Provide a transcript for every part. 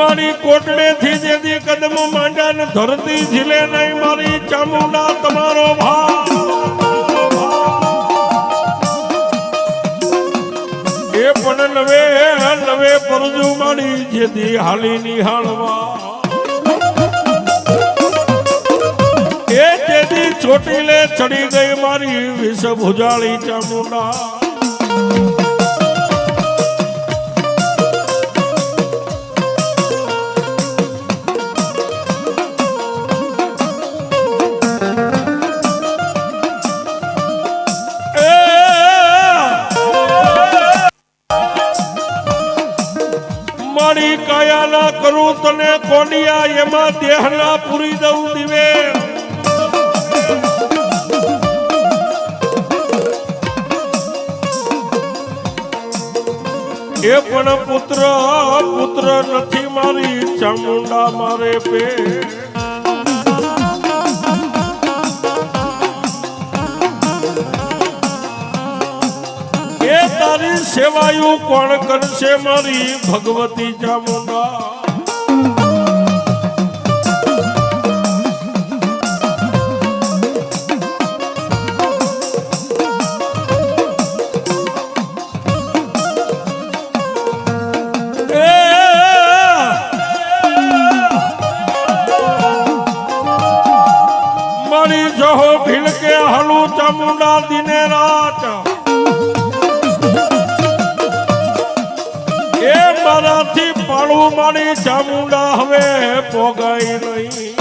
મારી કોટડે થી જેથી કદમ માંડ્યા ને ધરતી ઝીલે નહીં મારી ચામુંડા તમારો ભાવ એ પણ નવે નવે પરજુ મારી જેથી હાલી નિહાળવા એ જેથી ચોટીલે ચડી ગઈ મારી વિષ ભુજાળી ચામુંડા કાયા કરું તને કોડિયા એમાં દેહના પૂરી દઉં દિવે એ પણ પુત્ર પુત્ર નથી મારી ચામુંડા મારે પે એ તારી સેવાયું કોણ કરશે મારી ભગવતી ચામુંડા મારી જહો ભીલકે હલું ચામુંડા દિને રાત મારાથી પાળું મારી ચામુંડા હવે પોગાઈ નહીં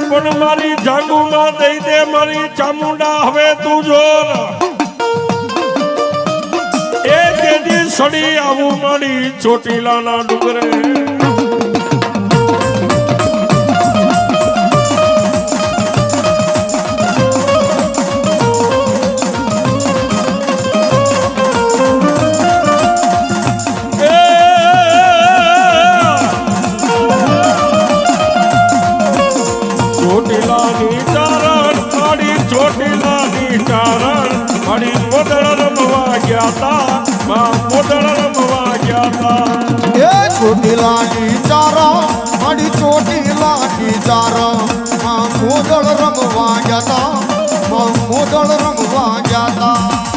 પણ મારી જાગુમાં દઈ દે મારી ચામુંડા હવે તું જોર એ જેથી સડી આવું મારી ચોટીલાના ડુંગરે ચોટીલાની ચારા મારી ચોટીલાની ચારા મોદળ રમવા ગયા તા મોદળ રમવા ગયા તા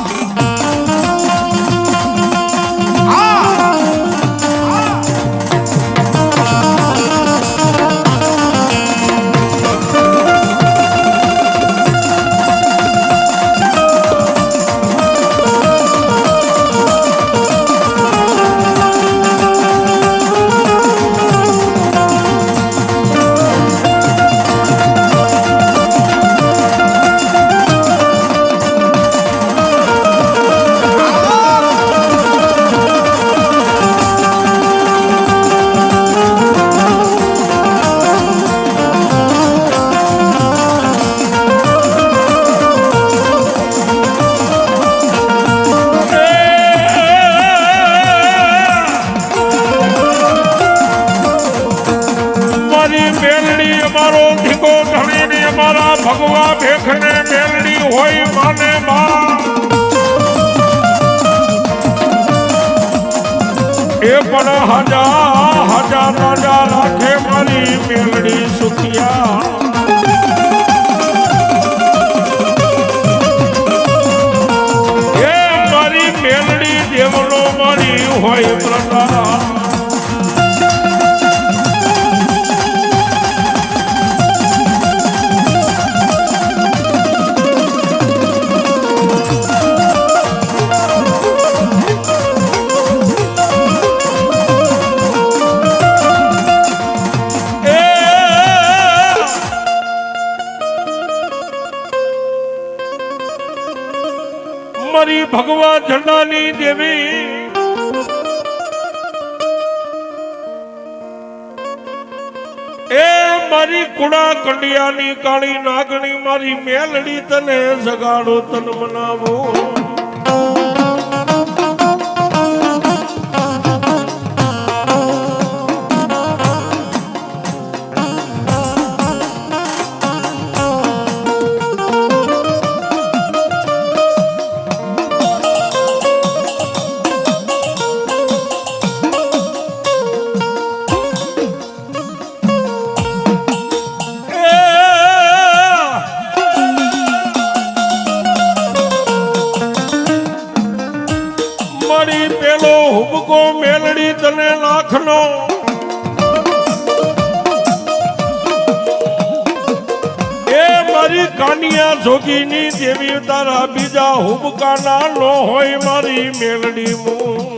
ભગવા ભેખને મેલડી હોય માને માં એ પણ હજાર રાજા રાખે મારી મેલડી સુખિયા એ મારી મેલડી દેવલો મારી હોય પ્રજા મારી ભગવા ઝંડાની દેવી એ મારી કુડા કંડિયાની કાળી નાગણી મારી મેલડી તને જગાડો તન મનાવો તને લાખનો એ મારી કાનિયા જોગીની દેવી તારા બીજા હુબકાના નો હોય મારી મેલડી મું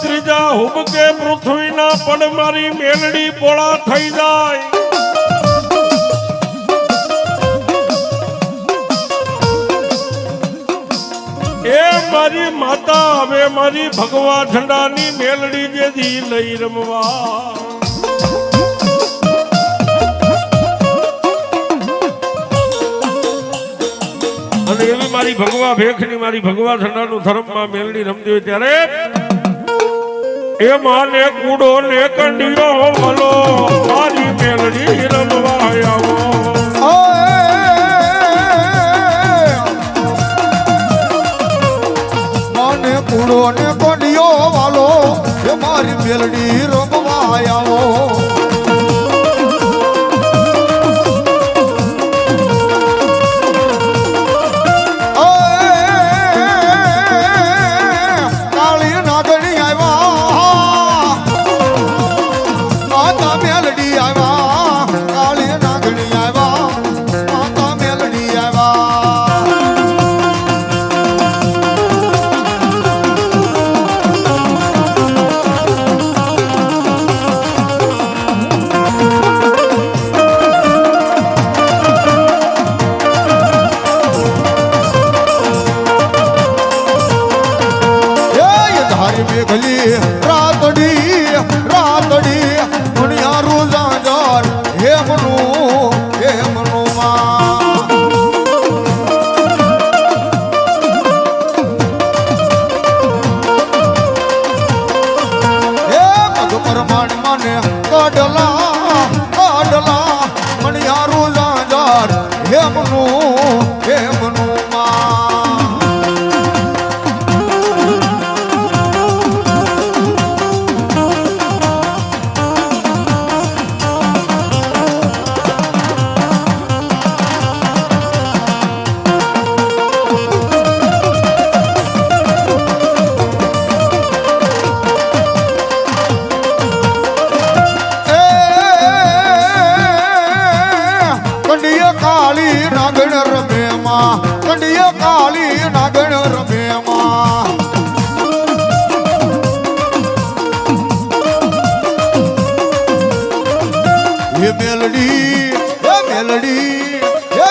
ત્રીજા હુબકે પૃથ્વીના પડ મારી મેલડી પોળા થઈ જાય એ મારી માતા હવે મારી ભગવા ઠંડાની મેલડી જેથી લઈ રમવા અને એવી મારી ભગવા ભેખની મારી ભગવા ઠંડાનું ધર્મમાં મેલડી રમતી હોય ત્યારે એ માને કુડો ને કંડિયો ભલો મારી મેલડી રમવા આવો માને કુડો ને કંડિયો વાલો એ મારી મેલડી રમવા આવો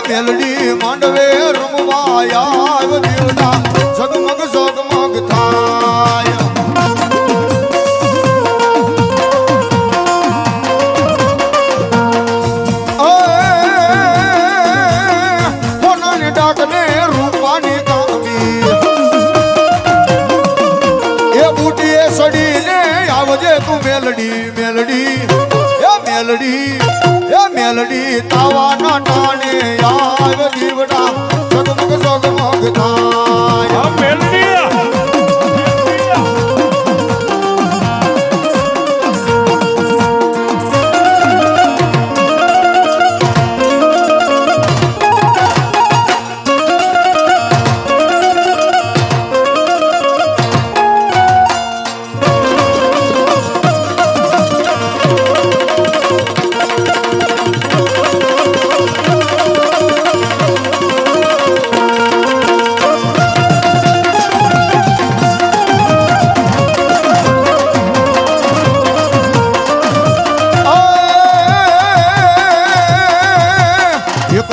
મેલડી માંડવે રમવા આવ દેવતા ઝગમગ ઝગમગ થાય કોનાને ડાકને રૂપાની કામી એ બુટીએ સડીને આવજે તું મેલડી મેલડી એ મેલડી મેલડી તાવાના ટાણે આવ દીવડા ઝગમગ ઝગમગ થાય મેલડી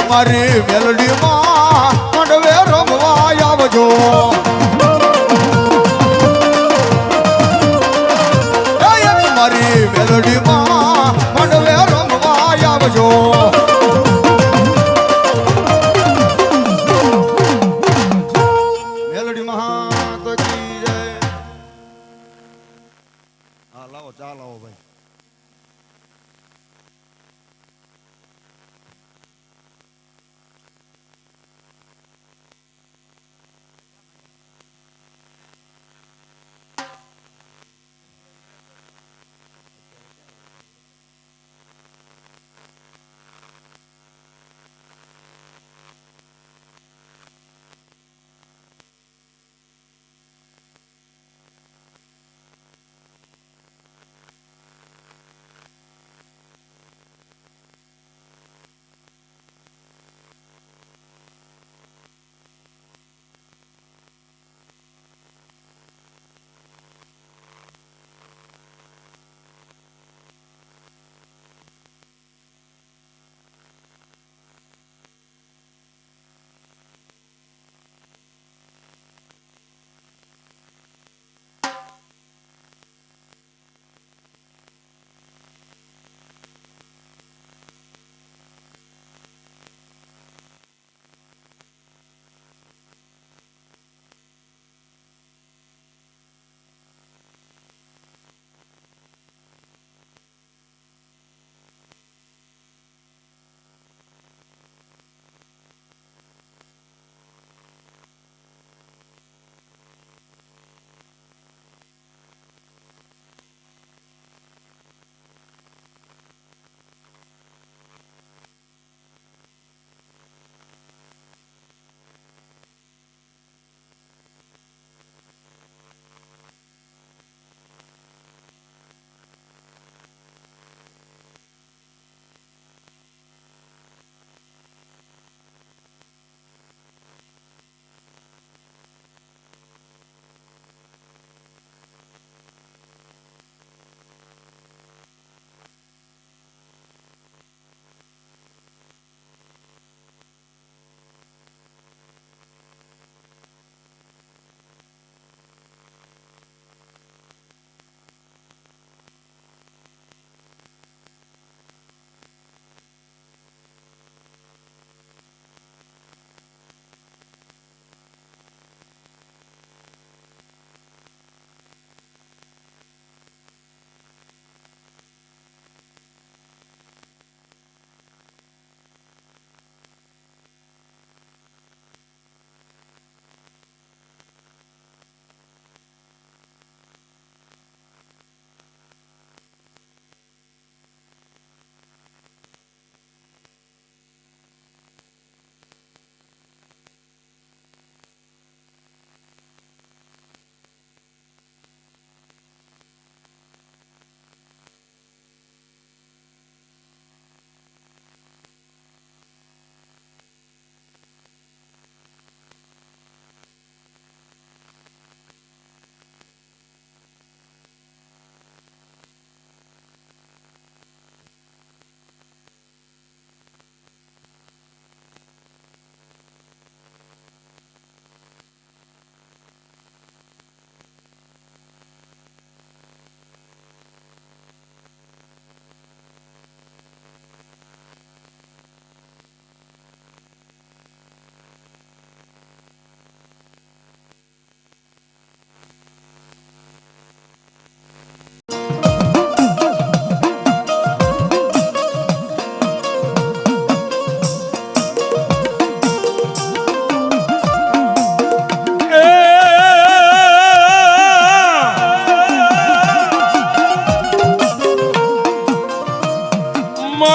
મારી મેલડી માં માંડવે રમવા આવજો મારી મેલડી માં માંડવે રમવા આવજો મેલડી માં તો કી જય હા લાવો ચા લાવો ભાઈ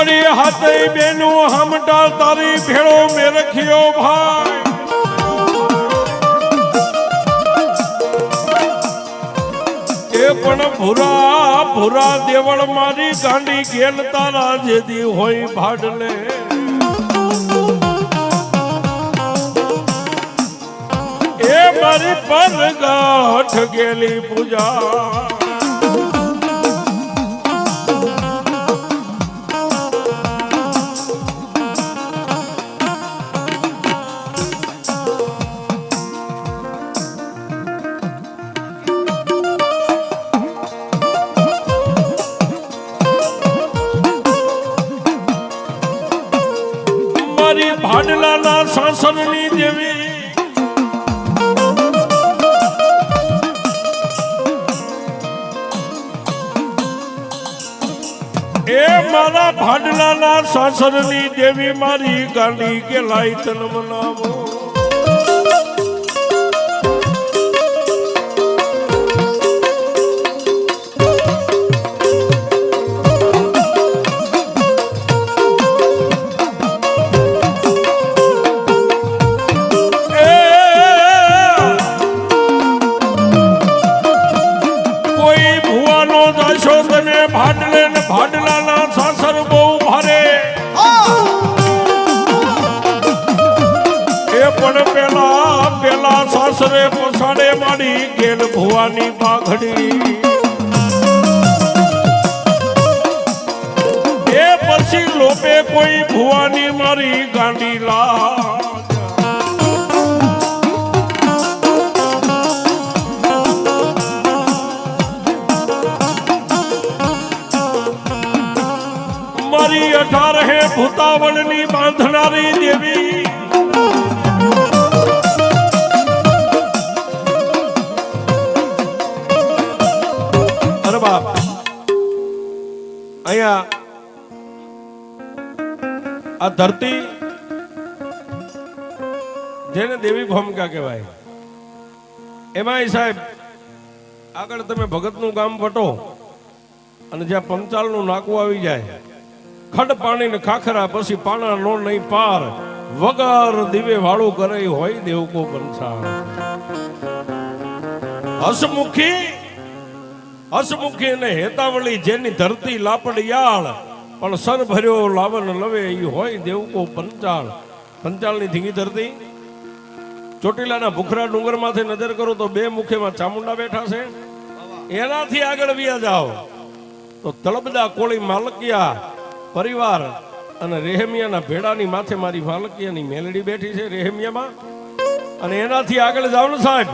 મારી હાથે બેનું હમટા તારી ભેળો મેં રખ્યો ભાઈ એ પણ ભૂરા ભૂરા દેવળ મારી ગાંડી ગેલ તારા જેદી હોય ભાડલે એ મારી પરગાઠ ગેલી પૂજા ભાડલાના શાસનની દેવી એ મારા ભાડલાના શાસનની દેવી મારી ગાંડી કે લાઈ તન મનાવો ભાડલાના સાસર બહુ ભારે એ પણ પેલા સાસરે પસાડે માડી ગેલ ભુવાની પાઘડી એ પછી લોપે કોઈ ભુવાની મારી ગાંડી લા મારી 18 ભૂતાવળની બાંધનારી દેવી અરે બાપ અહીંયા આ ધરતી જેને દેવી ભૂમિકા કહેવાય એમાં સાહેબ આગળ તમે ભગતનું ગામ વટો અને જ્યાં પંચાલનું નાકું આવી જાય ખડ પાણી ને ખાખરા પછી પાણા નો નહીં પાર વગર દીવે વાળું કરે હોય દેવકો બંસાર હસમુખી ને હેતાવળી જેની ધરતી લાપડિયાળ પણ સર ભર્યો લાવન લવે ઈ હોય દેવકો પંચાળ પંચાળની ધીંગી ધરતી ચોટીલાના ભૂખરા ડુંગર માંથી નજર કરો તો બે મુખેમાં ચામુંડા બેઠા છે એનાથી આગળ વ્યા જાઓ તો તળબદા કોળી માલકિયા પરિવાર અને રેહમિયાના ભેડાની માથે મારી માલકિયાની મેલડી બેઠી છે રેહમિયામાં અને એનાથી આગળ જાવ ને સાહેબ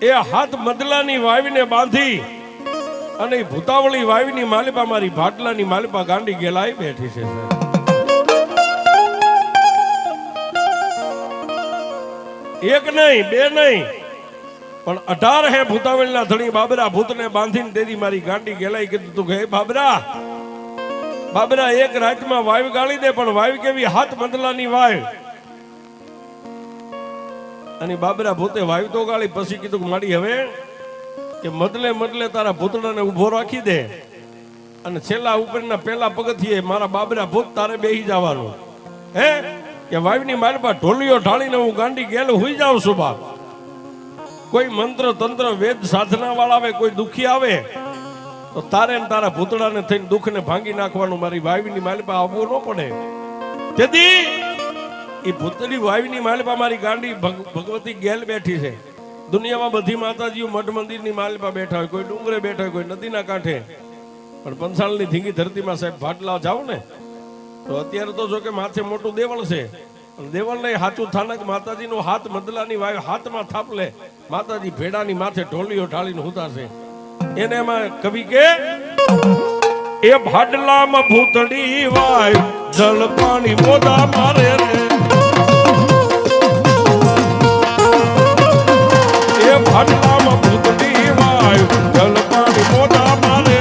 એ હાથ મદલાની વાવીને બાંધી અને ભૂતાવળી વાવીની માલિપા મારી ભાટલાની માલિપા ગાંડી ગેલાઈ બેઠી છે એક નહીં બે નહીં પણ 18 ભૂતાવળીના ધણી બાબરા ભૂતને બાંધીને તેદી મારી ગાંડી ગેલાઈ કીધું તું હે બાબરા એક રાતમાં વાયુ ગાળી દે પણ વાયુ કેવી હાથ મદલાની વાયુ અને બાબરા ભૂતે વાયુ તો ગાળી પછી કીધું કે માડી હવે કે મદલે તારા ભૂતડાને ઉભો રાખી દે અને છેલ્લા ઉપરના પહેલા પગથિયે મારા બાબરા ભૂત તારે બેહી જવાનું હે કે વાયુની માલપા ઢોલીઓ ઢાળીને હું ગાંડી ગેલ હુઈ જાઉં છું બાપ કોઈ મંત્ર તંત્ર વેદ સાધના વાળા આવે કોઈ દુખી આવે તો તારે ને તારા ભૂતડાને થઈને દુઃખને ભાંગી નાખવાનું મારી વાવીની માલિપા આવવું ન પડે તેથી એ ભૂતળી વાવીની માલિપા મારી ગાંડી ભગવતી ગેલ બેઠી છે દુનિયામાં બધી માતાજીઓ મઠ મંદિરની માલિપા બેઠા હોય કોઈ ડુંગરે બેઠા હોય કોઈ નદીના કાંઠે પણ પંસાળની ધીંગી ધરતીમાં સાહેબ ભાટલા જાવ ને તો અત્યારે તો જો કે માથે મોટું દેવળ છે દેવળ ને હાચું થાનક માતાજીનો હાથ મદલાની વાયુ હાથમાં થાપલે માતાજી ભેડાની માથે ઢોલીઓ ઢાળીને ઉતારશે એને એમાં કવિ કે એ ભાડલામાં ભૂતડી વાય જલ પાણી મોદા મારે રે એ ભાડલામાં ભૂતડી વાય જલ પાણી મોદા મારે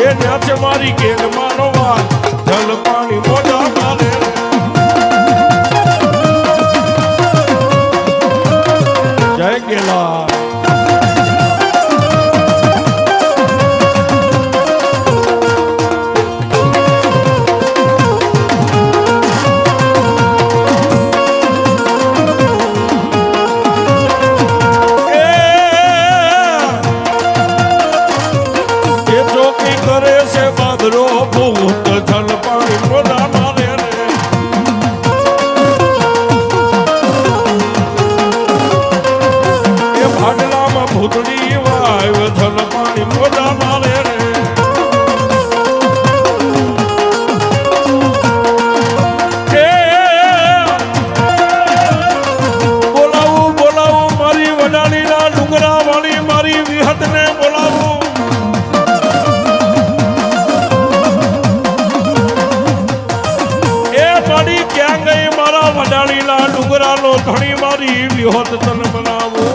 એ ન્યાસે મારી કેન માનો વાત જલ પાણી મોદા મારે જય કેલા કરે છે બાદરો ભૂત જલ પાણી મોઢા મારે રે એ ભાડલામાં ભૂતડી વાય જલ પાણી મોઢા મારે રે બોલાવું બોલાવું મારી વડાલીના ડુંગરા વાળી મારી વિહતને બોલાવું ક્યાં ગઈ મારા વડાલીલા ડુંગરાનો ધણી મારી વિહોત તન બનાવો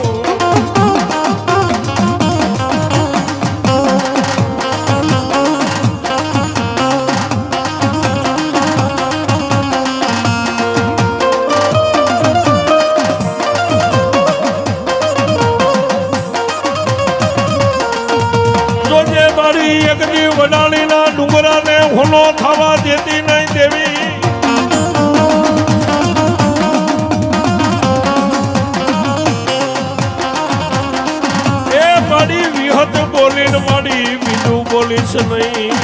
જોજે મારી એકની વડાલીના ડુંગરાને હોલો થવા દેતી નહીં દેવી મારી વિહત બોલીને મારી બીજું બોલીશ નહીં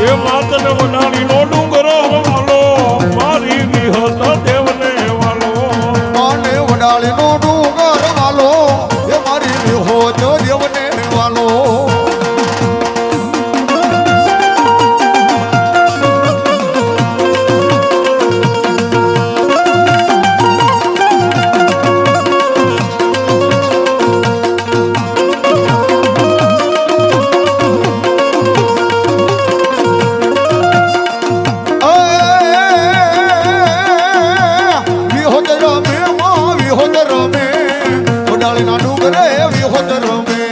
એ માતને વડાલીનો ડુંગરો વાલો મારી વિહત દેવને વાલો માને વડાલીનો ડુંગર વાલો એ મારી વિહોત દેવને વાલો વડાલીના ડુંગરે વિહોત રમે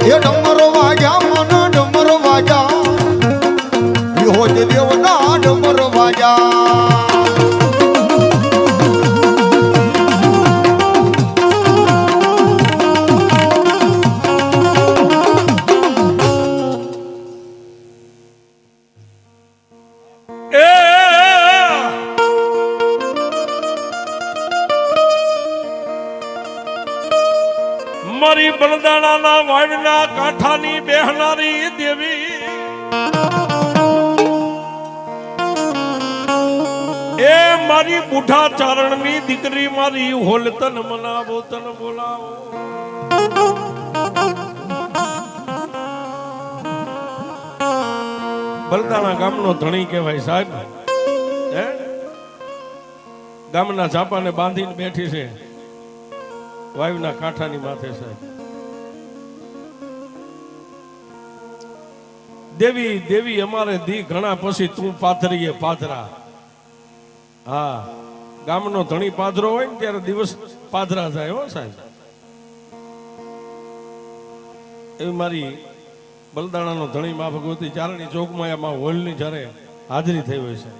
એ ડમરો વાગ્યા મન ડમરો વાગ્યા વિહોત દેવના ડમરો વાગ્યા મારી બલદાણાના વાડના કાંઠાની બેહનારી દેવી એ મારી બુઢા ચારણની દીકરી મારી હોલતન મનાવો તન બોલાવો બલદાણા ગામનો ધણી કહેવાય સાહેબ હે ગામના ઝાપાને બાંધીને બેઠી છે વાયુના કાંઠાની માથે સાહેબ દેવી દેવી અમારે દી ઘણા પછી તું પાથરીએ પાથરા હા ગામનો ધણી પાથરો હોય ને ત્યારે દિવસ પાથરા જાય હો સાહેબ એવી મારી બલદાણાનો ધણી માં ભગવતી ચારણી ચોકમાં એમાં હોલની જ્યારે હાજરી થઈ હોય છે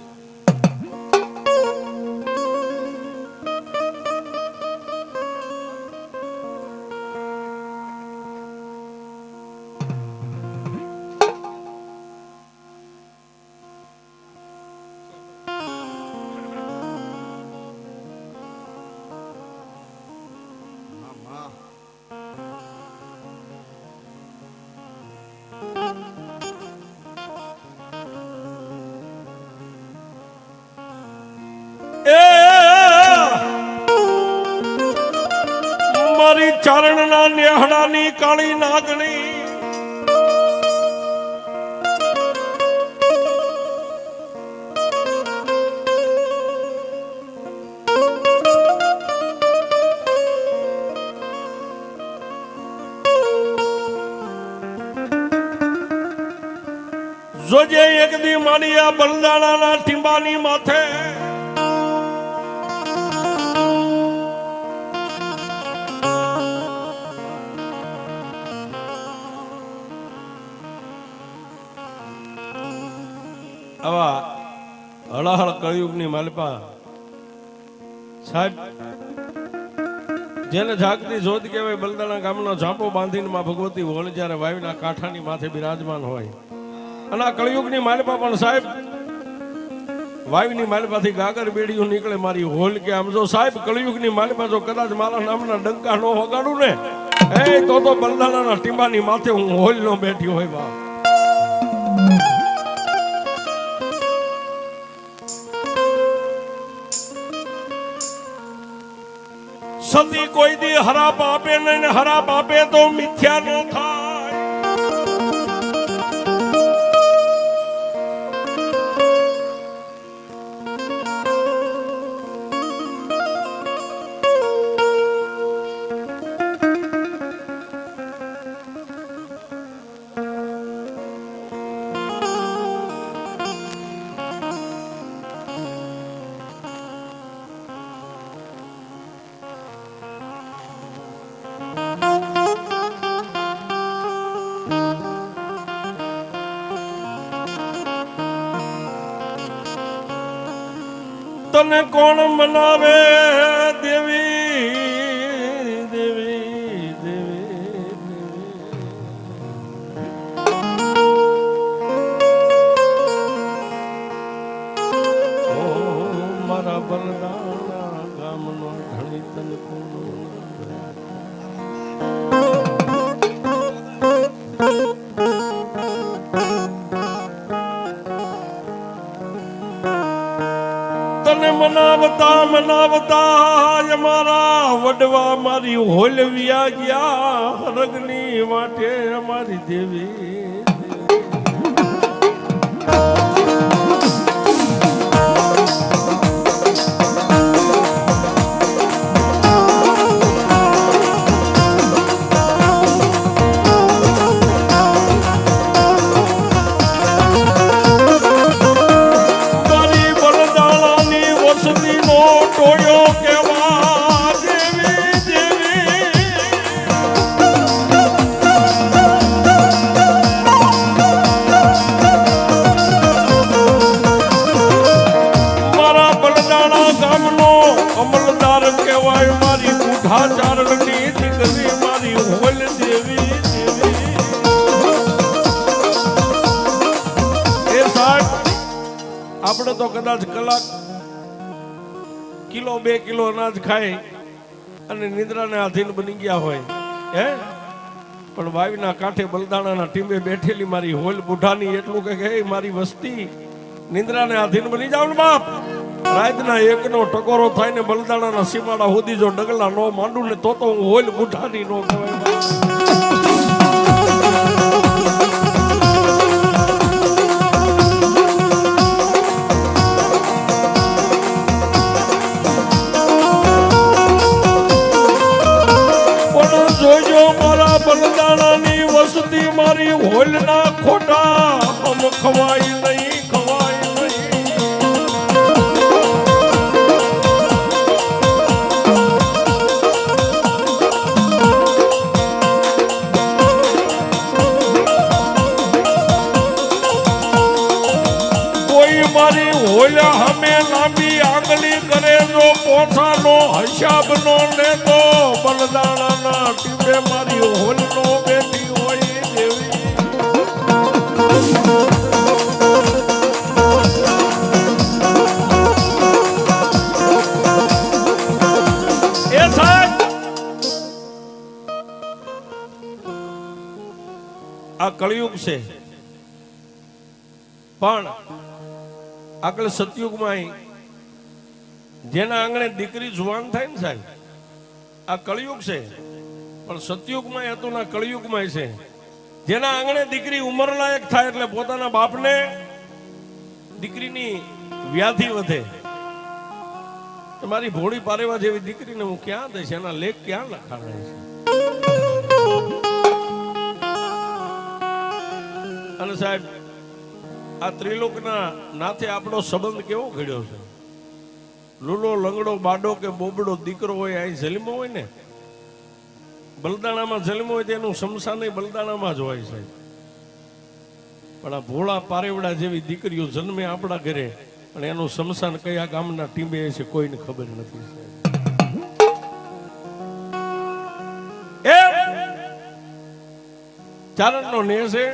મારી ચારણના નેહડાની કાળી નાગણી જોજે એક દી મારી આ બલદાણાના ટીંબાની માથે આવા હળાહળ કળયુગની માલપા સાહેબ જેને જાગતી જોત કહેવાય બલદાણા ગામનો ઝાંપો બાંધીને માં ભગવતી હોળ જ્યારે વાયુના કાંઠાની માથે બિરાજમાન હોય અને આ કળયુગની માલપા પણ સાહેબ વાયુની માલપાથી ગાગર બેડીઓ નીકળે મારી હોલ કે આમ જો સાહેબ કળયુગની માલપા જો કદાચ મારા નામના ડંકા નો વગાડું ને તો બલદાણાના ટીંબાની માથે હું હોલ નો બેઠી હોય બાપ. સતી કોઈ દી હરાપ આપે નહીં, હરાપ આપે તો મિથ્યા નો થાય. તને કોણ મનાવે દેવી દેવી દેવી ઓ મારા બલદાણા ગામનો ધણી તને કોણ મનાવતા મનાવતા મારા વડવા મારી હોલવિયા ગયા હરગની વાટે અમારી દેવી. અમલદાર કહેવાય મારી બુઢા ચારણની દીકરી મારી હોલ દેવી દેવી. એ સાહેબ આપણે તો કદાચ કલાક કિલો 2 કિલો અનાજ ખાઈ અને નિદ્રાને આધીન બની ગયા હોય પણ વાયુના કાંઠે બલદાણાના ટીમે બેઠેલી મારી હોલ બુઢાની એટલું કે મારી વસ્તી નિદ્રાને આધીન બની જાવ ને બાપ. રાતના એકનો ટકોરો થાય ને બલદાણાના સીમાડા સુધી જો ડગલા નો માંડું ને તો હું હોલ બુઢાની નો કહેવાય. પણ જોજો મારા બલદાણાની વસ્તી મારી હોલના ખોટા ખવાય નહીં ખવાય નહીં. મારી હોલા હમે લાંબી આંગળી કરે જો પોસાનો હિસાબ નો લેતો બલદાણાના ટીમે મારી હોલ નો બેઠી હોય દેવી. એ સાહેબ આ કળિયુગ છે પણ આગળ સતયુગમાં જેના આંગણે દીકરી જુવાન થાય ને સાહેબ આ કળિયુગ છે પણ સતયુગમાં હતું ના કળિયુગમાં છે. જેના આંગણે દીકરી ઉંમર લાયક થાય એટલે પોતાના બાપને દીકરીની વ્યાધિ વધે. મારી ભોળી પારેવા જેવી દીકરીને હું ક્યાં દઈશ, એના લેખ ક્યાં લખાણાય છે. અને સાહેબ આ ત્રિલોકના નાથે આપણો સંબંધ કેવો ઘડ્યો છે. લૂલો લંગડો બાડો કે બોબડો દીકરો હોય અહીં જન્મો હોય ને, બલદાણામાં જન્મો હોય તેનું શમશાન બલદાણામાં જ હોય છે. પણ આ ભોળા પારેવડા જેવી દીકરીઓ જન્મે આપણા ઘરે, અને એનું શમશાન કયા ગામના ટીંબે છે કોઈને ખબર નથી. એ ચારણનો નેહ છે,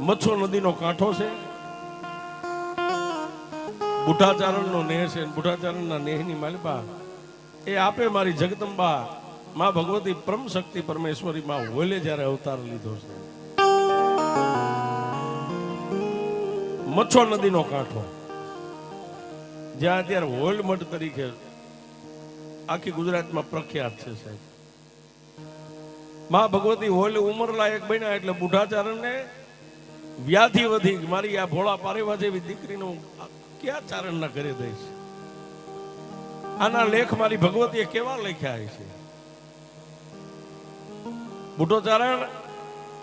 મચ્છો નદીનો કાંઠો છે. બુઢાચારણનો નેહ છે. બુઢાચારણના નેહની માલિપા એ આપે મારી જગદંબા માં ભગવતી પરમ શક્તિ પરમેશ્વરી માં હોલે જ્યારે અવતાર લીધો છે. મચ્છો નદીનો કાંઠો, જ્યાં અત્યારે હોલ મઠ તરીકે આખી ગુજરાતમાં પ્રખ્યાત છે સાહેબ. માં ભગવતી હોલ ઉંમર લાયક બન્યા એટલે બુઢાચારણને વ્યાધિ વધી. મારી આ ભોળા પારેવા જેવી દીકરીનું ક્યાં ચારણના ઘરે દઈશ. આના લેખ મારી ભગવતીએ કેવા લખ્યા છે. બુઢો ચારણ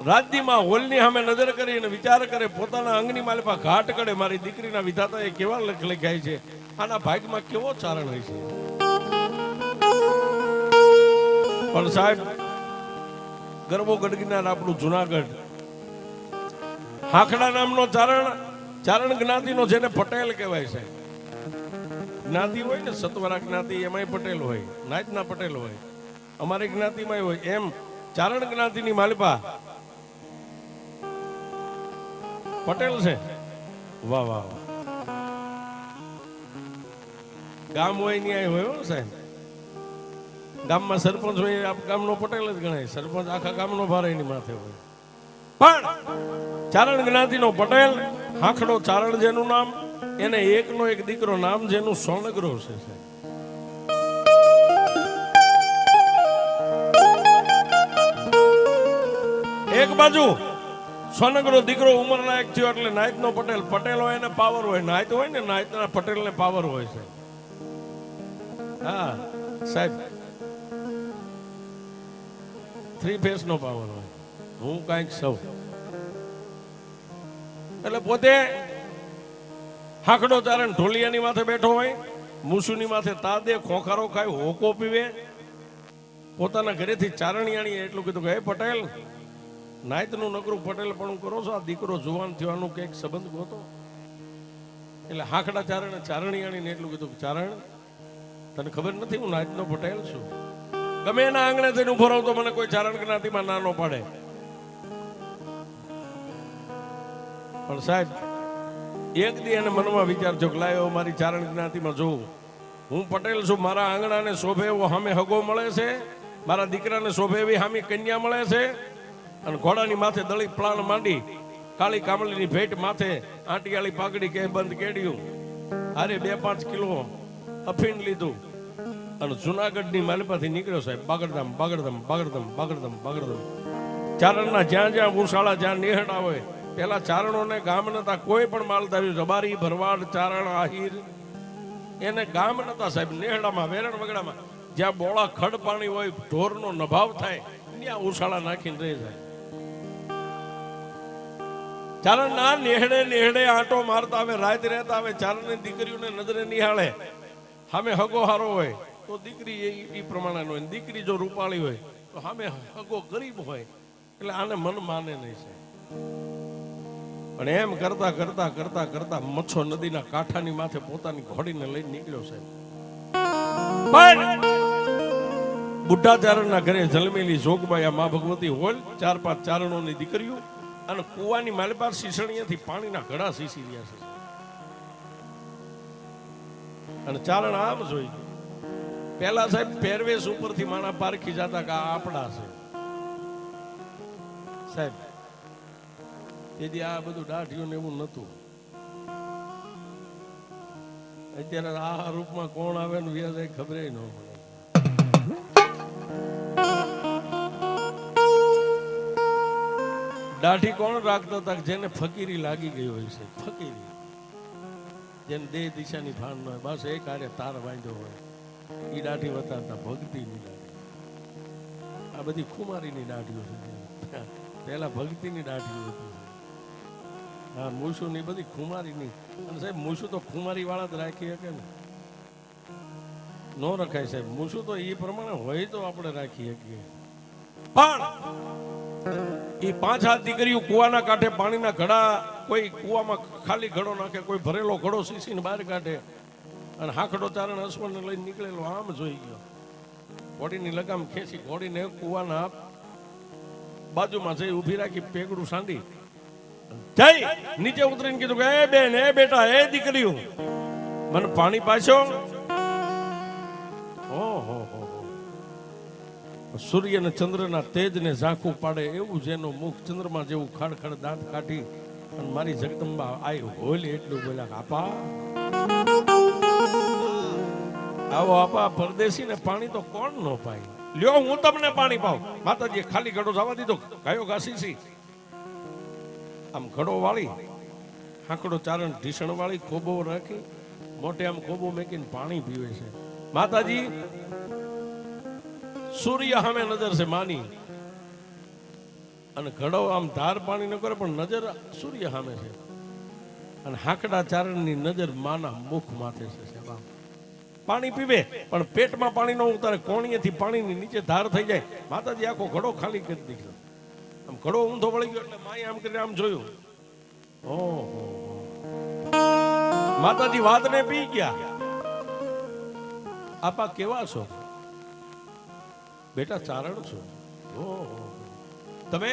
રાજ્યમાં હોલની સામે નજર કરીને વિચાર કરે, પોતાના અંગની માલિપા ઘાટ કરે, મારી દીકરીના વિધાતાએ કેવા લેખ લખ્યા છે. આના ભાગમાં કેવો ચારણ હોય છે. પણ સાહેબ ગરબો ગઢગીનાર આપણું જુનાગઢ, હાકડા નામનો ચારણ જ્ઞાતિનો, જેને પટેલ કહેવાય છે. જ્ઞાતિ હોય ને સતવરા જ્ઞાતિ, એમાંય પટેલ હોય, નાયતના પટેલ હોય, અમારી જ્ઞાતિમાં હોય. એમ ચારણ જ્ઞાતિની માલિપા પટેલ છે. વાહ વાહ. ગામ હોય ન્યાય હોય હો સાહેબ. ગામમાં સરપંચ હોય, આપ ગામનો પટેલ જ ગણાય. સરપંચ આખા ગામનો ભાર એની માથે હોય. પણ ચારણ જ્ઞાતિનો પટેલ, હાંખડો ચારણ જેનું નામ, એને એકનો એક દીકરો નામ જેનું સોનગરો છે. એક બાજુ સોનગરો દીકરો ઉંમર લાયક થયો એટલે નાયતનો પટેલ. પટેલ હોય એને પાવર હોય, નાયત હોય ને નાયતના પટેલને પાવર હોય છે. હા સાહેબ, 3 ફેસ નો પાવર હોય. હું કાંઈક સૌ એટલે પોતે હાકડો ચારણ ઢોલિયાની માથે બેઠો હોય, મૂસુની માથે તાદે, ખોખારો ખાય, હોકો પીવે. પોતાના ઘરેથી ચારણિયાણી એટલું કીધું કે હે પટેલ, નાયતનું નકરું પટેલ પણ કરો છો, આ દીકરો જુવાન થવાનો કંઈક સંબંધ ગોતો. એટલે હાકડા ચારણિયાણીને એટલું કીધું કે ચારણ, તને ખબર નથી હું નાયતનો પટેલ છું. ગમે એના આંગણે જઈને ઉભો રહું તો મને કોઈ ચારણ જ્ઞાતિમાં ના ન પાડે. પણ સાહેબ એક દી એને મનમાં વિચાર થયો કે લાયો મારી ચારણ જ્ઞાતિમાં જોઉં, હું પટેલ છું, મારા આંગણાને શોભે એવો સામે હગો મળે છે, મારા દીકરાને શોભે એવી સામી કન્યા મળે છે. અને ઘોડાની માથે દળી પ્લાન માંડી, કાળી કામલીની ભેટ માથે, આંટિયાળી પાઘડી કે બંધ કેડ્યું, અરે 2-5 કિલો અફીણ લીધું અને જુનાગઢની માલિપાથી નીકળ્યો સાહેબ. બાગડધામ બાગડધામ બાગડધામ બાગડધામ બાગડધામ. ચારણના જ્યાં જ્યાં ઉશાળા, જ્યાં નેહડા હોય, પેલા ચારણોને ગામ નતા કોઈ પણ માલધારી, રબારી, ભરવાડ, ચારણ, આહિર, એને ગામ નતા સાહેબ. નેહડામાં, વેરણ વગડામાં, જ્યાં બોળા ખડ પાણી હોય, ઢોરનો નભાવ થાય, ત્યાં ઉશાળા નાખીને રહી જાય. ચારણ ના નેહડે નેહડે આંટો મારતા આવે, રાત રહેતા આવે. ચારણની દીકરીઓને નજરે નિહાળે, સામે હગો હારો હોય તો દીકરી એ પ્રમાણે હોય, દીકરી જો રૂપાળી હોય તો સામે હગો ગરીબ હોય, એટલે આને મન માને નહીં છે. પણ એમ કરતા કરતા કરતા કરતા મચ્છો નદીના કાંઠાની માથે પોતાની ઘોડીને લઈને નીકળ્યો સાહેબ. પણ બુઢાચારણના ઘરે જન્મેલી જોગબાઈ આ મા ભગવતી હોલ, 4-5 ચારણોની દીકરીઓ, અને કુવાની માલપાર શીસણીયાથી પાણીના ઘડા શીસી રહ્યા છે. અને ચારણ આમ જોઈ પેલા સાહેબ પહેરવેશ ઉપરથી માણા પારખી જતા કે આ આપણા છે સાહેબ. તેથી આ બધું દાઢીઓ ને એવું નતું. અત્યારે આ રૂપમાં કોણ આવે ને વ્યાજ ખબર ન પડે. દાઢી કોણ રાખતા હતા? જેને ફકીરી લાગી ગઈ હોય છે. ફકીરી જેને દેહ દિશાની ભાન ન હોય, બસ એક આરે તાર બાંધ્યો હોય, એ દાઢી વતાડતા. ભક્તિની દાઢી, આ બધી ખુમારીની દાઢીઓ છે. પહેલા ભક્તિની દાઢીઓ હતી. હા મૂછું ની બધી ખુમારી ની અને સાહેબ મૂછું તો ખુમારી વાળા જ રાખી શકે ને નો રખાય સાહેબ મૂછું તો એ પ્રમાણે હોય તો આપણે રાખી શકીએ પણ એ 5 દીકરીઓ કુવાના કાંઠે પાણીના ઘડા કોઈ કુવામાં ખાલી ઘડો નાખે કોઈ ભરેલો ઘડો સીસીને બહાર કાઢે અને હાકડો ચારણ હસવણને લઈને નીકળેલો આમ જોઈ ગયો ઘોડીની લગામ ખેંચી ઘોડીને કુવાના બાજુમાં જઈ ઊભી રાખી પેગડું સાંડી જઈ નીચે ઉતરીને કીધું કે એ બેન એ બેટા એ દીકરીઓ મને પાણી પાછો ઓહો સૂર્ય ને ચંદ્રના તેજને ઝાંખું પાડે એવું જેનું મુખ ચંદ્રમાં જેવું ખડખડ દાંત કાઢી અને મારી જગદંબા આઈ હોલી એટલું બોલ્યા આપા આવો આપા પરદેશી ને પાણી તો કોણ નો પાય લ્યો હું તમને પાણી પાઉં માતાજીએ ખાલી ઘડો જવા દીધો ગાયો ઘાસી આમ ઘડો વાળી હાંકડો ચારણ ઢીસણ વાળી ખોબો રાખી મોટે આમ ખોબો મેકીને પાણી પીવે છે માતાજી સૂર્ય સામે નજર છે માની અને ઘડો આમ ધાર પાણી ન કરે પણ નજર સૂર્ય સામે છે અને હાંકડા ચારણની નજર માના મુખ માથે છે સાહેબ પાણી પીવે પણ પેટમાં પાણી ન ઉતારે કોણીએથી પાણીની નીચે ધાર થઈ જાય માતાજી આખો ઘડો ખાલી કરી દીધો આમ ઘડો ઊંધો વળી ગયો એટલે માએ આમ કરીને આમ જોયું ઓહો માતાજી વાતને પી ગયા આપા કેવા છો બેટા ચારણ છો ઓહો તમે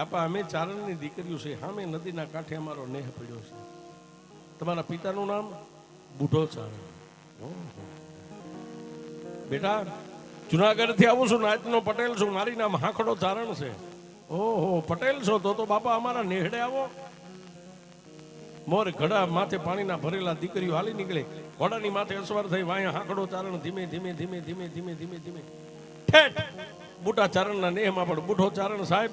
આપા અમે ચારણની દીકરીઓ છે સામે નદીના કાંઠે અમારો નેહ પડ્યો છે તમારા પિતાનું નામ બુઢો ચારણ બેટા જુનાગઢ થી આવું છું નાચનો પટેલ છું મારી નામ હાંકડો ચારણ છે ઓહો પટેલ છો તો બાપા અમારા નેહડે આવો મોર ઘડા માથે પાણીના ભરેલા દીકરીઓ હાલી નીકળે ઘોડાની માથે અસવાર થઈ વાયા હાંકડો ચારણ ધીમે ધીમે ધીમે ધીમે ધીમે ધીમે ધીમે ઠેઠ બુટા ચારણના નેહમાં પણ બુઢો ચારણ સાહેબ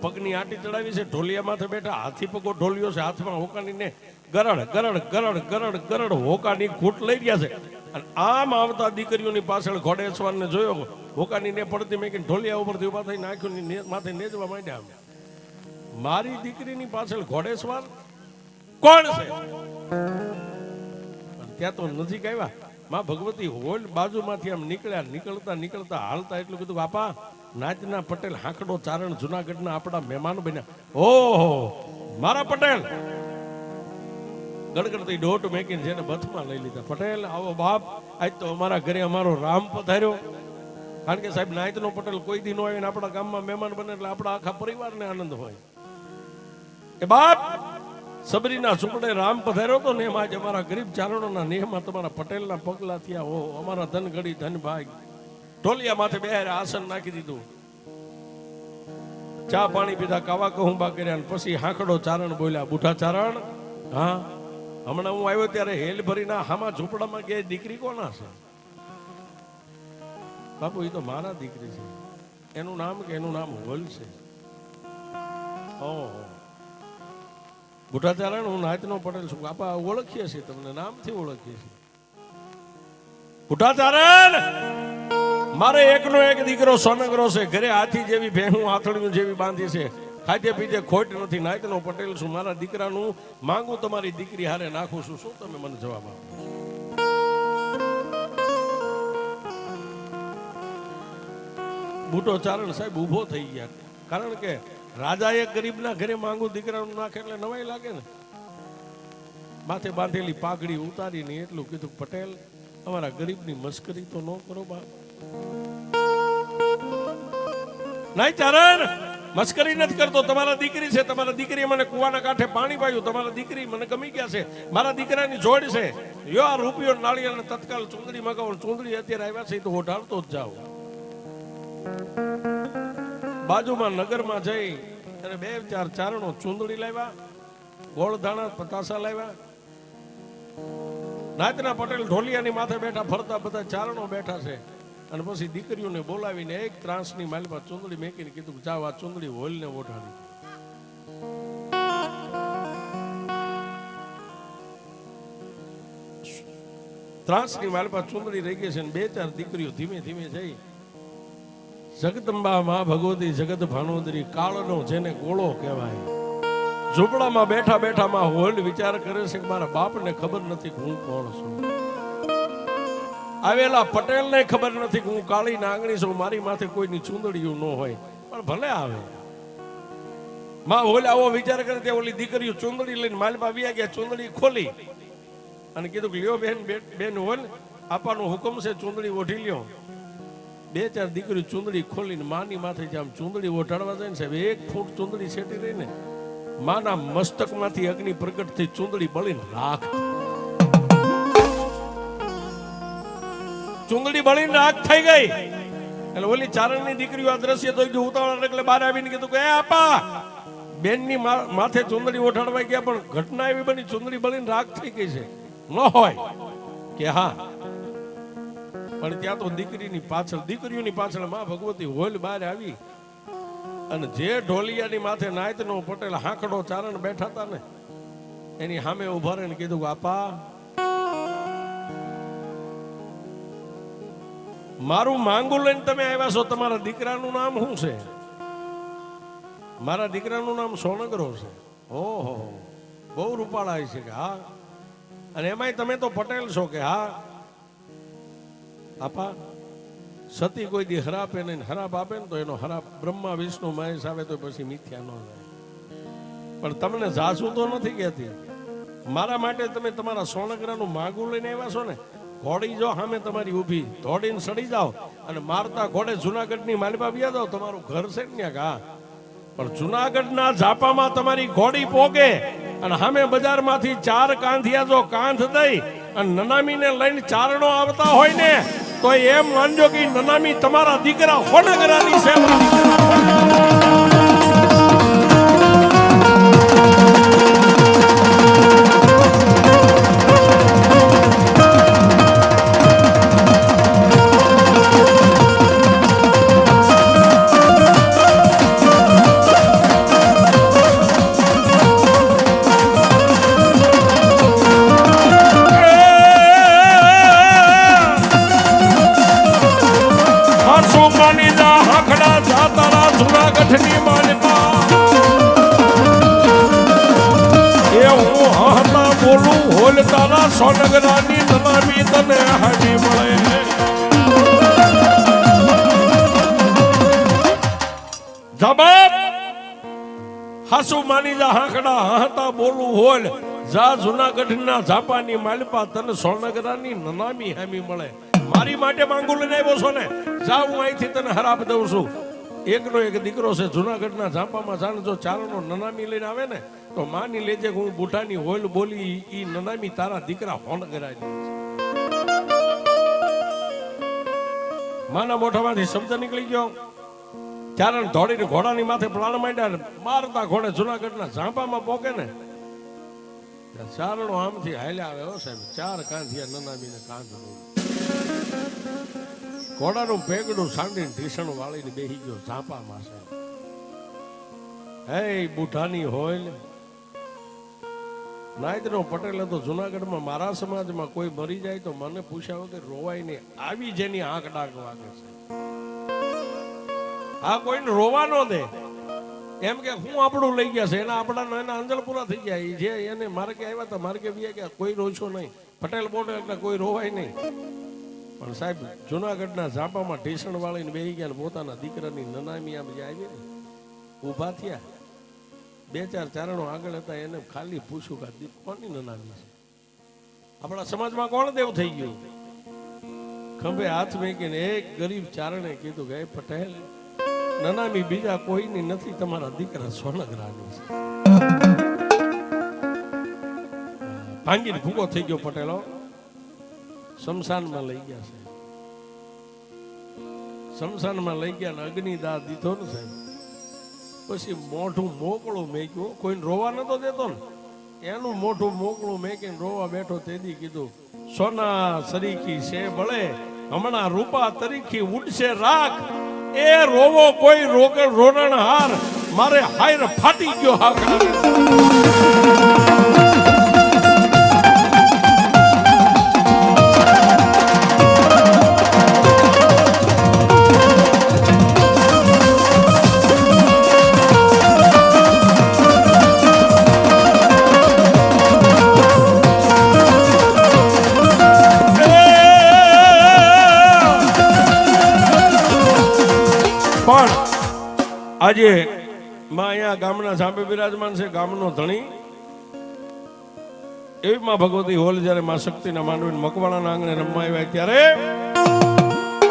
પગની આટી ચડાવી છે ઢોલિયા માથે બેઠા હાથી પગો ઢોલિયો છે હાથમાં હોકાની ને ગરડ ગરડ ગરડ ગરડ ગરડ હોકાની ખૂટ લઈ ગયા છે અને આમ આવતા દીકરીઓની પાછળ ઘોડેશ્વરને જોયો હોકાની ને પડતી મેં ઢોલિયા ઉપરથી ઉભા થઈ નાખ્યું માથે નેજવા માંડ્યા મારી દીકરીની પાછળ ઘોડેશ્વર કોણ છે ત્યાં તો નજીક આવ્યા માં ભગવતી હોલ બાજુમાંથી આમ નીકળ્યા નીકળતા નીકળતા હાલતા એટલું કીધું બાપા નાચના પટેલ હાંકડો ચારણ જુનાગઢના આપણા મહેમાન બન્યા ઓહો મારા પટેલ ગડગડતી દોટ મેકીને જેને બથમાં લઈ લીધા પટેલ આવો બાપ આજ તો અમારા ઘરે અમારો રામ પધાર્યો કારણ કે સાહેબ નાયતનો પટેલ કોઈ દી નો આવે ને આપણા ગામમાં મહેમાન બને એટલે આપણા આખા પરિવારને આનંદ હોય કે બાપ સબરીના સુપડે રામ પધાર્યો તો ને એમાં અમારા ગરીબ ચારણોના નેહમાં તમારા પટેલના પગલા થયા હો અમારા ધન ઘડી ધન ભાગ ઢોલિયા માથે બેહારે આસન નાખી દીધું ચા પાણી પીધા કાવા કહુંબા કર્યા અને પછી હાંકડો ચારણ બોલ્યા બુઢા ચારણ હા હમણાં હું આવ્યો ત્યારે હેલ ભરીના હામાં ઝૂંપડામાં ગયા દીકરી કોના છે બાપુ એ તો મારા દીકરી છે એનું નામ હોલ છે ઓહો બુઢા ચારણ હું નાચનો પટેલ છું બાપા ઓળખીએ છીએ તમને નામથી ઓળખીએ છીએ બુઢા ચારણ મારે એકનો એક દીકરો સોનગરો છે ઘરે હાથી જેવી ભેહું આથળીઓ જેવી બાંધી છે ખાધે પીધે ખોટ નથી નાયકનો પટેલ છું મારા દીકરાનું માંગુ તમારી દીકરી હારે નાખું છું શું તમે મને જવાબ આપો બુઢો ચારણ સાહેબ ઊભો થઈ ગયા કારણ કે રાજાએ ગરીબના ઘરે માંગુ દીકરાનું નાખે એટલે નવાઈ લાગે ને માથે બાંધેલી પાઘડી ઉતારીને એટલું કીધું પટેલ અમારા ગરીબની મસ્કરી તો ન કરો બાપ નહીં ચારણ મસ્કરી નથી કરતો તમારા દીકરી છે તમારા દીકરીએ મને કુવાના કાંઠે પાણી પાયું તમારા દીકરી મને ગમી ગયા છે મારા દીકરાની જોડ છે યો આ રૂપિયો નાળિયેર તત્કાલ ચૂંદડી મગાવો ચૂંદડી અત્યારે આવ્યા છે તો ઓઢાડતો જ જાઓ બાજુમાં નગરમાં જઈ અને 2-4 ચારણો ચૂંદડી લાવ્યા ગોળ દાણા પતાસા લાવ્યા નાચના પટેલ ઢોલિયાની માથે બેઠા ફરતા બધા ચારણો બેઠા છે અને પછી દીકરીઓને બોલાવીને એક ત્રાસની માલમાં ચૂંદડી મેકીને કીધું જાવ આ ચૂંદડી હોલને ઓઢાડી ત્રાસની માલમાં ચૂંદડી રહી ગઈ છે અને 2-4 દીકરીઓ ધીમે ધીમે જઈ જગદંબા માં ભગવતી જગત ભાનોદરી કાળનો જેને ગોળો કહેવાય. ઝૂંપડામાં બેઠા બેઠા માં હોલ વિચાર કરે છે કે મારા બાપને ખબર નથી કે હું કોણ છું. આવેલા પટેલને ખબર નથી કે હું કાળી નાગણી છું, મારી માથે કોઈની ચૂંદડીયું ન હોય, પણ ભલે આવે. માં હોલ આવો વિચાર કરે ત્યાં ઓલી દીકરીઓ ચૂંદડી લઈને માલપા આવ્યા ગયા. ચૂંદડી ખોલી અને કીધું કે લ્યો બેન, બેન હોલ આપવાનો હુકમ છે, ચૂંદડી ઓઢી લ્યો. બે ચાર દીકરી ચૂંદડી ખોલીને માની માથે આમ ચૂંદડી ઓઢાડવા જાય ને સાહેબ, 1 ફૂટ ચૂંદડી સેટી રહી ને માના મસ્તકમાંથી અગ્નિ પ્રગટ થઈ ચૂંદડી બળીને રાખ. ચૂંદડી બળીને રાખ થઈ ગઈ. એટલે ઓલી ચારણની દીકરીઓ આ દ્રશ્ય જોઈ ઉતાવળ એટલે બહાર આવીને કીધું કે આપા બેનની માથે ચૂંદડી ઓઢાડવા ગયા, પણ ઘટના એવી બની ચૂંદડી બળીને રાખ થઈ ગઈ છે. ન હોય કે હા, પણ ત્યાં તો દીકરીની પાછળ, દીકરીઓની પાછળ માં ભગવતી હોલ બહાર આવી અને જે ઢોલિયાની માથે નાયતનો પટેલ હાંકડો ચારણ બેઠા હતા ને એની સામે ઉભા રહીને કીધું કે આપા મારું માંગુ લઈને તમે આવ્યા છો, તમારા દીકરાનું નામ શું છે? મારા દીકરાનું નામ સોનગરો છે. ઓહો, બહુ રૂપાળા છે કે હા, અને એમાંય તમે તો પટેલ છો કે હા. આપા સતી કોઈ દી હરાપે નહીં, હરાપ આપે ને તો એનો હરાપ બ્રહ્મા વિષ્ણુ મહેશ આવે તો પછી મિથ્યા ન જાય. પણ તમને જાસુ તો નથી કહેતી, મારા માટે તમે તમારા સોનગરાનું માગું લઈને આવ્યા છો ને, ઘોડી જો સામે તમારી ઊભી દોડીને સડી જાઓ અને મારતા ઘોડે જુનાગઢની માલિપા વ્યા જાઓ, તમારું ઘર છે ને હા, પણ જુનાગઢના ઝાપામાં તમારી ઘોડી પોગે અને સામે બજારમાંથી 4 કાંધિયા જો કાંધ દઈ અને નનામીને લઈને ચારણો આવતા હોય ને તો એમ માનજો કે નનામી તમારા દીકરા સોનગરાની સેવા. જુનાગઢની માલિપા એ હું હતા બોલું હોલ તારા સોનગરાની નનામી તને હાડી મળે. જવાબ હાસુ માની જા હાંકડા હતા બોલું હોલ જા જુનાગઢના ઝાપાની માલિપા તને સોનગરાની નનામી હામી મળે. મારી માટે માંગુ લઈને આવ્યો છો ને, જા હું અહીંથી તને હરાપ દઉં છું. એકનો એક દીકરો છે જુનાગઢના ઝાપામાં, જાણે જો ચારણો નનામી લઈને આવે ને તો માની લેજે કે હું બુઢાની હોલ બોલી ઈ નનામી તારા દીકરા સોનગરાની. માના મોઢામાંથી શબ્દ નીકળી ગયો. ચારણ દોડીને ઘોડાની માથે પ્રાણ માંડ્યા, મારતા ઘોડે જુનાગઢના ઝાપામાં પોકે ને ચારણો આમથી હાલ્યા આવે. હો સાહેબ, 4 કાંધિયા નનામીને કાંધ ઘોડાનું પેગડું સાંડીને ઢીસણ વાળીને બેહી ગયો ઝાપામાં. હે બુઢાની હોય નાયતનો પટેલ હતો જુનાગઢમાં. મારા સમાજમાં કોઈ મરી જાય તો મને પૂછ્યા વગર રોવાય નહીં, આવી જેની આંખ ડાક વાગે છે. આ કોઈને રોવા ન દે, એમ કે હું આપણું લઈ ગયા છે, એના આપણા એના અંજળ પૂરા થઈ ગયા. જે એને મારે કે આવ્યા હતા મારે કે વ્યા ગયા, કોઈ રોશો નહીં. પટેલ બોલે એટલે કોઈ રોવાય નહીં. પણ સાહેબ જુનાગઢના ઝાપામાં ઢીસણ વાળીને બેહી ગયા, પોતાના દીકરાની નનામી આમ જે આવી ને ઊભા થયા. 2-4 ચારણો આગળ હતા, એને ખાલી પૂછ્યું કે કોની નનામી છે? આપણા સમાજમાં કોણ દેવ થઈ ગયું? ખંભે હાથ મેકીને એક ગરીબ ચારણે કીધું કે પટેલ નનામી બીજા કોઈની નથી, તમારા દીકરા સોનગરાની છે. ભાંગીને ભૂકો થઈ ગયો પટેલો. શમશાનમાં લઈ ગયા છે. શમશાનમાં લઈ ગયા ને અગ્નિદાહ દીધો ને સાહેબ, પછી મોઢું મોકળું મેક્યું. કોઈને રોવા નતો દેતો ને, એનું મોઢું મોકળું મેકીને રોવા બેઠો. તેથી કીધું સોના સરીખી છે બળે, હમણાં રૂપા તરીખી ઉડશે રાખ. એ રોવો કોઈ રોરણ હાર, મારે હાયર ફાટી ગયો હાકડા. આજે માં અહીંયા ગામના સાંભે બિરાજમાન છે, ગામનો ધણી એવી માં ભગવતી હોલ જ્યારે માં શક્તિના માંડવીને મકવાણાના આંગણે રમવા આવ્યા ત્યારે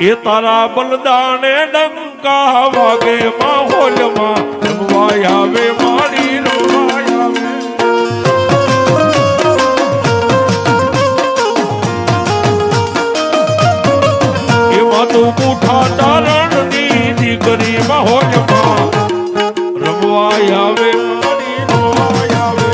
એ તારા બલદાને ડંકા વાગે માહોલમાં રમવાય આવે મારી રમવાય આવે. એમાં તું પૂઠા ચારણની દીકરી માહોલમાં રમવાય આવે મારી રમવાય આવે.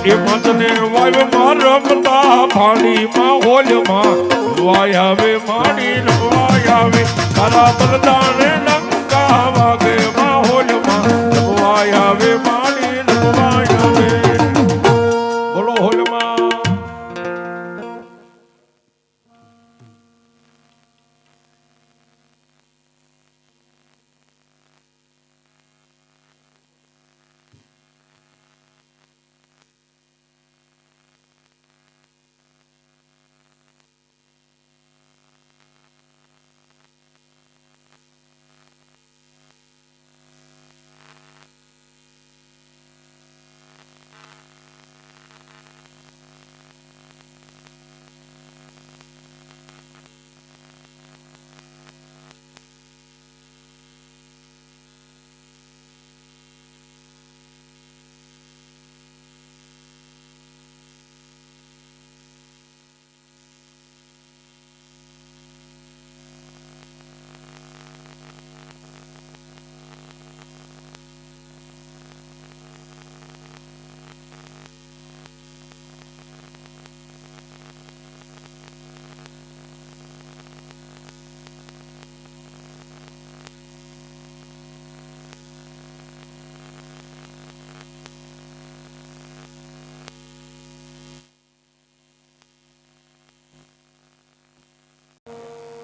એ મતને વાયમાં રમતા ભાડી માહોલમાં વાય આવે માડી રમવાય આવે. તારા બલદાને ડંકા વાગે માહોલમાં રમવાય આવે માડી રમવાય આવે. બોલો હોલમાં.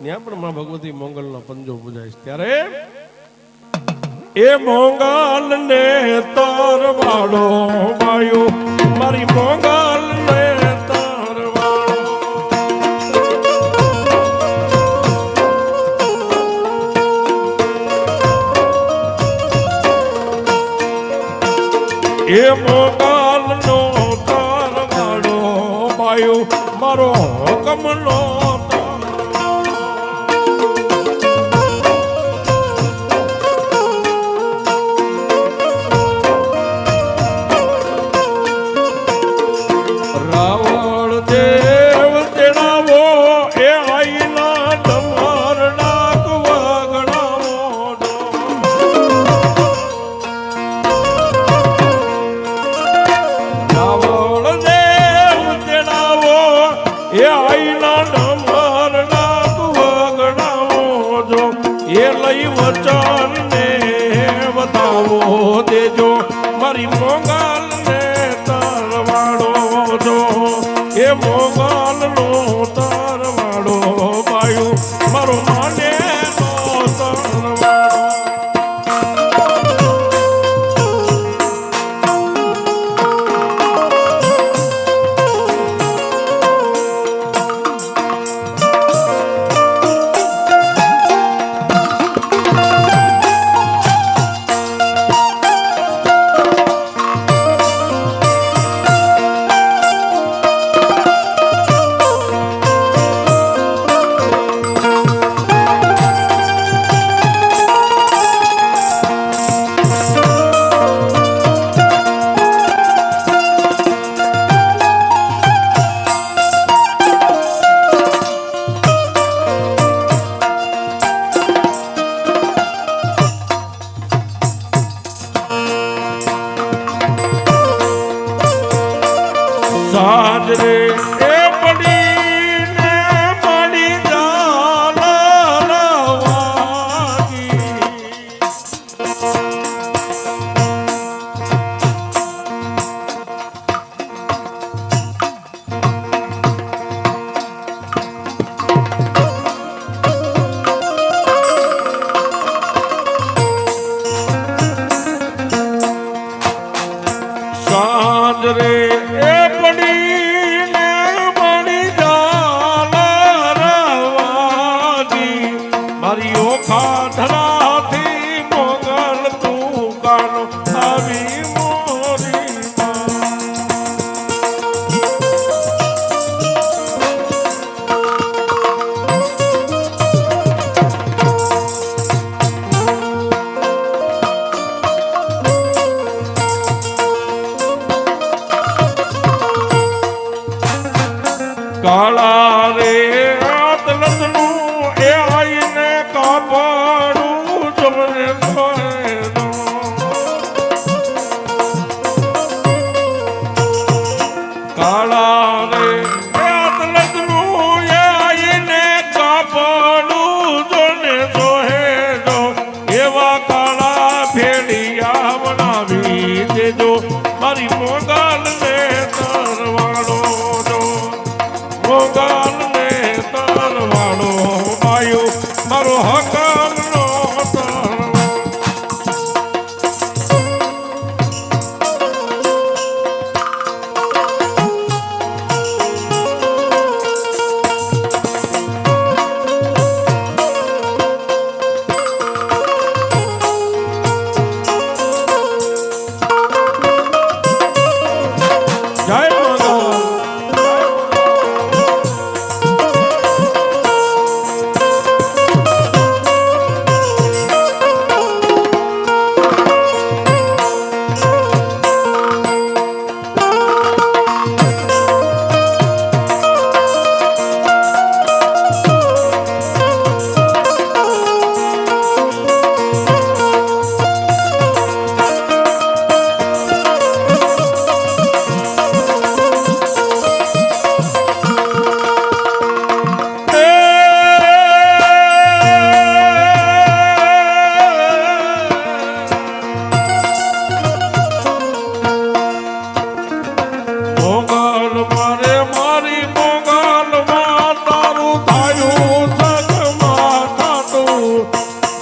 ત્યાં પણ માં ભગવતી મોંગલનો પંજો પૂજાય ત્યારે એ મોંગલ ને તરવાડો માયો મારી મોંગલ ને તરવાડો. એ મોંગલ નો તરવાડો માયો મારો હુકમ નો વચન ને બતાવો દેજો મારી મોંગલ ને તરવાડો જો. એ મોંગલ નો તરવાડો પાયું મારો માને નો તરવાડો. સાજરે એ પડીને પડી જાલવાગી.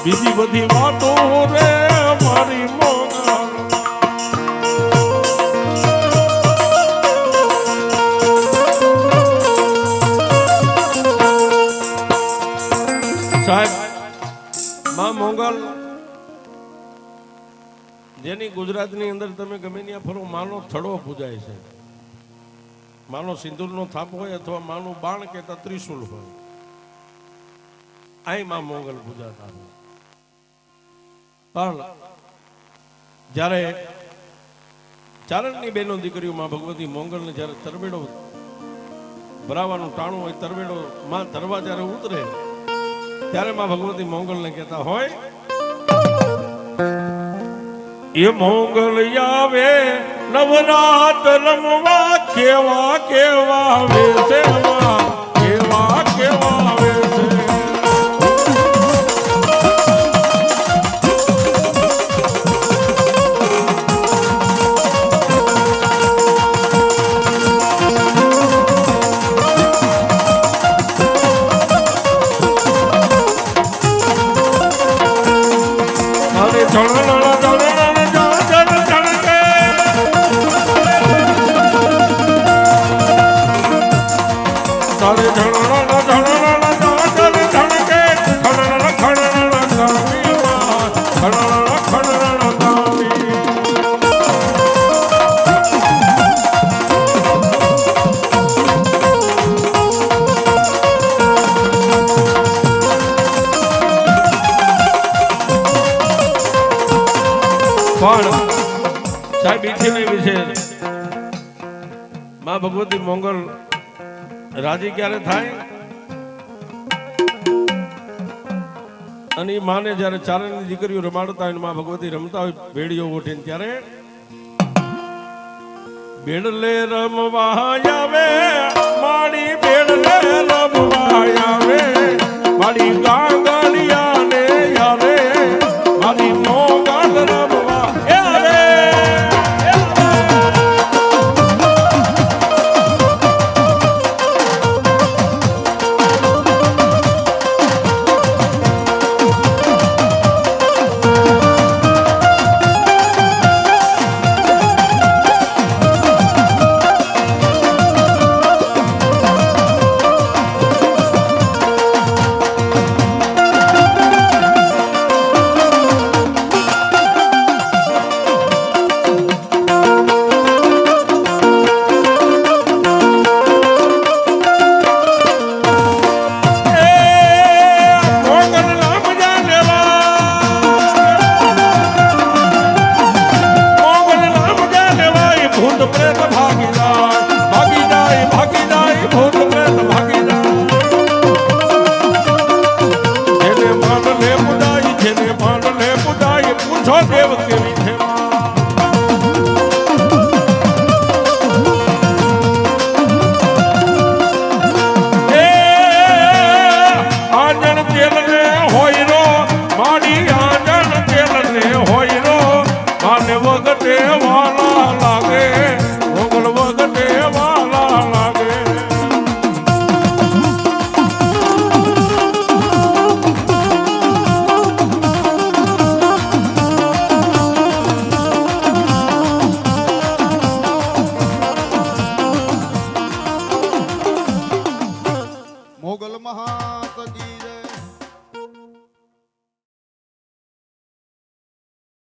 બીજી બધી વાતો રે મારી મોંગલ સાહેબ માં મોંગલ જેની ગુજરાતની અંદર તમે ગમે ત્યાં ફરો માનો થડો પૂજાય છે, માનો સિંદૂરનો થાપ હોય અથવા માનું બાણ કે ત્રિશુલ હોય, અહીં માં મોંગલ પૂજાતા હોય. પણ જ્યારે ચારણની બહેનો દીકરીઓ માં ભગવતી મોંગલને જ્યારે તરવેડો ભરાવાનું ટાણું હોય, તરવેડો માં તરવા જ્યારે ઉતરે ત્યારે માં ભગવતી મોંગલને કહેતા હોય એ મોંગલ આવે નવરાત રમવા કેવા કેવા વેશે કેવા કેવા વેશે. સાહેબ ઈથી વિશે માં ભગવતી મોંગલ રાજી ક્યારે થાય અને એ માને જયારે ચારણની દીકરીઓ રમાડતા હોય માં ભગવતી રમતા હોય ભેડીઓ ઉઠીને ત્યારે બેડલે રમવા આવે મારી બેડલે રમવા આવે મારી ગાંગડિયા ને યારે મારી મોંગલ રમવા દેવ